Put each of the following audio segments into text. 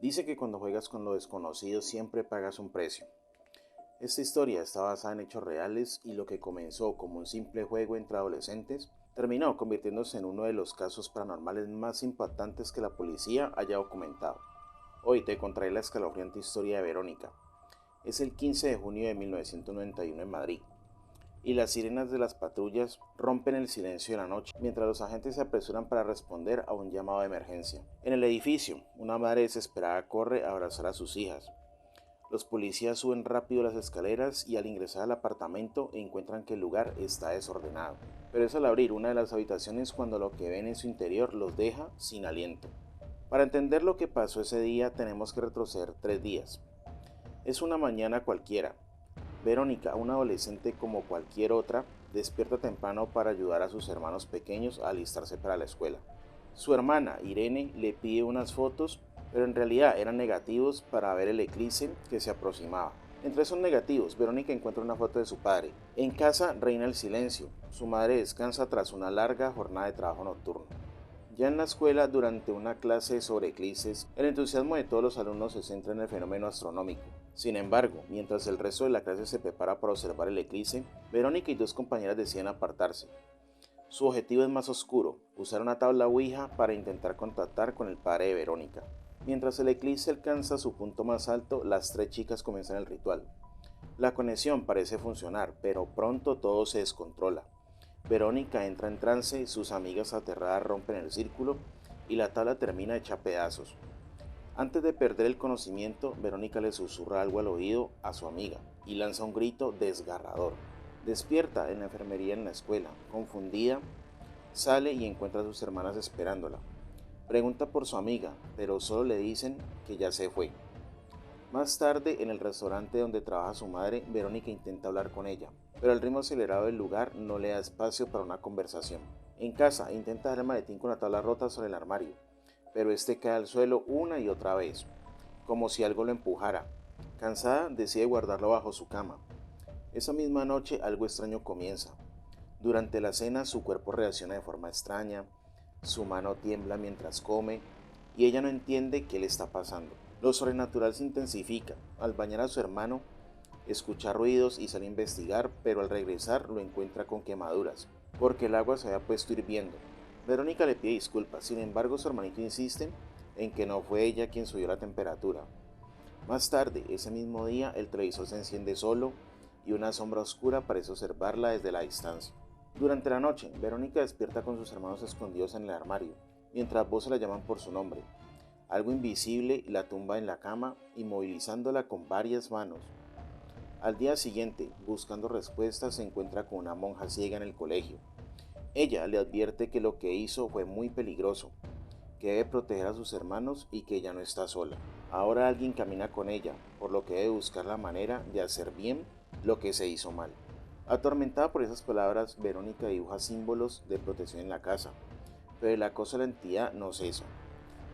Dice que cuando juegas con lo desconocido siempre pagas un precio. Esta historia está basada en hechos reales y lo que comenzó como un simple juego entre adolescentes terminó convirtiéndose en uno de los casos paranormales más impactantes que la policía haya documentado. Hoy te contaré la escalofriante historia de Verónica. Es el 15 de junio de 1991 en Madrid y las sirenas de las patrullas rompen el silencio de la noche mientras los agentes se apresuran para responder a un llamado de emergencia. En el edificio, una madre desesperada corre a abrazar a sus hijas. Los policías suben rápido las escaleras y al ingresar al apartamento encuentran que el lugar está desordenado. Pero es al abrir una de las habitaciones cuando lo que ven en su interior los deja sin aliento. Para entender lo que pasó ese día tenemos que retroceder 3 días. Es una mañana cualquiera. Verónica, una adolescente como cualquier otra, despierta temprano para ayudar a sus hermanos pequeños a alistarse para la escuela. Su hermana, Irene, le pide unas fotos, pero en realidad eran negativos para ver el eclipse que se aproximaba. Entre esos negativos, Verónica encuentra una foto de su padre. En casa reina el silencio. Su madre descansa tras una larga jornada de trabajo nocturno. Ya en la escuela, durante una clase sobre eclipses, el entusiasmo de todos los alumnos se centra en el fenómeno astronómico. Sin embargo, mientras el resto de la clase se prepara para observar el eclipse, Verónica y dos compañeras deciden apartarse. Su objetivo es más oscuro, usar una tabla Ouija para intentar contactar con el padre de Verónica. Mientras el eclipse alcanza su punto más alto, las tres chicas comienzan el ritual. La conexión parece funcionar, pero pronto todo se descontrola. Verónica entra en trance, sus amigas aterradas rompen el círculo y la tabla termina hecha pedazos. Antes de perder el conocimiento, Verónica le susurra algo al oído a su amiga y lanza un grito desgarrador. Despierta en la enfermería en la escuela, confundida, sale y encuentra a sus hermanas esperándola. Pregunta por su amiga, pero solo le dicen que ya se fue. Más tarde, en el restaurante donde trabaja su madre, Verónica intenta hablar con ella, pero el ritmo acelerado del lugar no le da espacio para una conversación. En casa, intenta dejar el maletín con la tabla rota sobre el armario, pero este cae al suelo una y otra vez, como si algo lo empujara. Cansada, decide guardarlo bajo su cama. Esa misma noche algo extraño comienza. Durante la cena su cuerpo reacciona de forma extraña, su mano tiembla mientras come y ella no entiende qué le está pasando. Lo sobrenatural se intensifica. Al bañar a su hermano, escucha ruidos y sale a investigar, pero al regresar lo encuentra con quemaduras, porque el agua se había puesto hirviendo. Verónica le pide disculpas, sin embargo su hermanito insiste en que no fue ella quien subió la temperatura. Más tarde, ese mismo día, el televisor se enciende solo y una sombra oscura parece observarla desde la distancia. Durante la noche, Verónica despierta con sus hermanos escondidos en el armario, mientras voces la llaman por su nombre. Algo invisible la tumba en la cama, inmovilizándola con varias manos. Al día siguiente, buscando respuestas, se encuentra con una monja ciega en el colegio. Ella le advierte que lo que hizo fue muy peligroso, que debe proteger a sus hermanos y que ella no está sola. Ahora alguien camina con ella, por lo que debe buscar la manera de hacer bien lo que se hizo mal. Atormentada por esas palabras, Verónica dibuja símbolos de protección en la casa, pero el acoso de la entidad no cesa.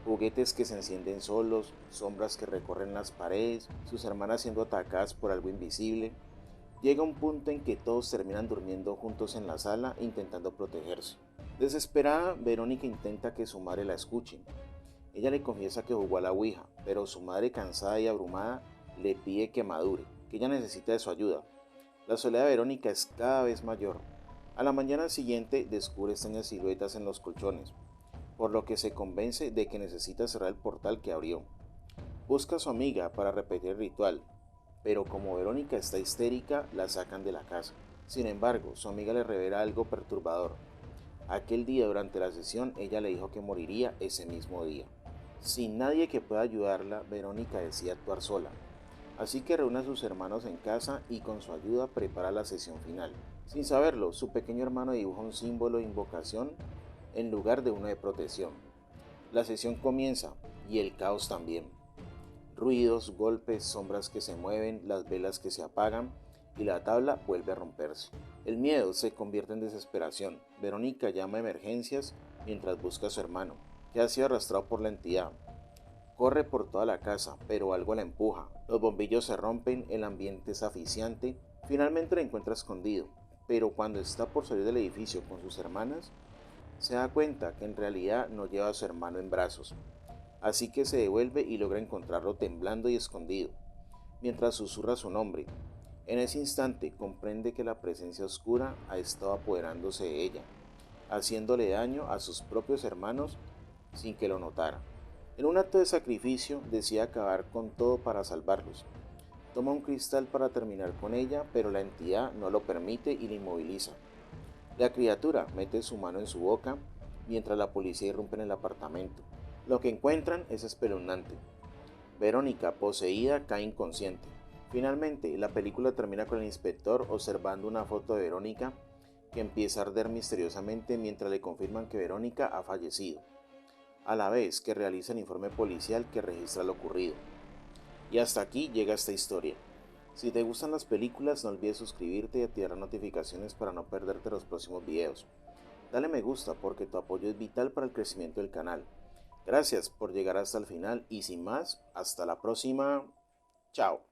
Juguetes que se encienden solos, sombras que recorren las paredes, sus hermanas siendo atacadas por algo invisible. Llega un punto en que todos terminan durmiendo juntos en la sala intentando protegerse. Desesperada, Verónica intenta que su madre la escuche. Ella le confiesa que jugó a la ouija, pero su madre, cansada y abrumada, le pide que madure, que ella necesita de su ayuda. La soledad de Verónica es cada vez mayor. A la mañana siguiente descubre extrañas siluetas en los colchones, por lo que se convence de que necesita cerrar el portal que abrió. Busca a su amiga para repetir el ritual, pero como Verónica está histérica, la sacan de la casa. Sin embargo, su amiga le revela algo perturbador. Aquel día durante la sesión, ella le dijo que moriría ese mismo día. Sin nadie que pueda ayudarla, Verónica decide actuar sola. Así que reúne a sus hermanos en casa y con su ayuda prepara la sesión final. Sin saberlo, su pequeño hermano dibuja un símbolo de invocación en lugar de uno de protección. La sesión comienza y el caos también. Ruidos, golpes, sombras que se mueven, las velas que se apagan y la tabla vuelve a romperse. El miedo se convierte en desesperación. Verónica llama a emergencias mientras busca a su hermano, que ha sido arrastrado por la entidad. Corre por toda la casa, pero algo la empuja. Los bombillos se rompen, el ambiente es asfixiante. Finalmente la encuentra escondido, pero cuando está por salir del edificio con sus hermanas, se da cuenta que en realidad no lleva a su hermano en brazos. así que se devuelve y logra encontrarlo temblando y escondido, mientras susurra su nombre. En ese instante comprende que la presencia oscura ha estado apoderándose de ella, haciéndole daño a sus propios hermanos sin que lo notara. En un acto de sacrificio decide acabar con todo para salvarlos. Toma un cristal para terminar con ella, pero la entidad no lo permite y la inmoviliza. La criatura mete su mano en su boca mientras la policía irrumpe en el apartamento. Lo que encuentran es espeluznante. Verónica, poseída, cae inconsciente. Finalmente, la película termina con el inspector observando una foto de Verónica que empieza a arder misteriosamente mientras le confirman que Verónica ha fallecido, a la vez que realiza el informe policial que registra lo ocurrido. Y hasta aquí llega esta historia. Si te gustan las películas, no olvides suscribirte y activar las notificaciones para no perderte los próximos videos. Dale me gusta porque tu apoyo es vital para el crecimiento del canal. Gracias por llegar hasta el final y sin más, hasta la próxima. Chao.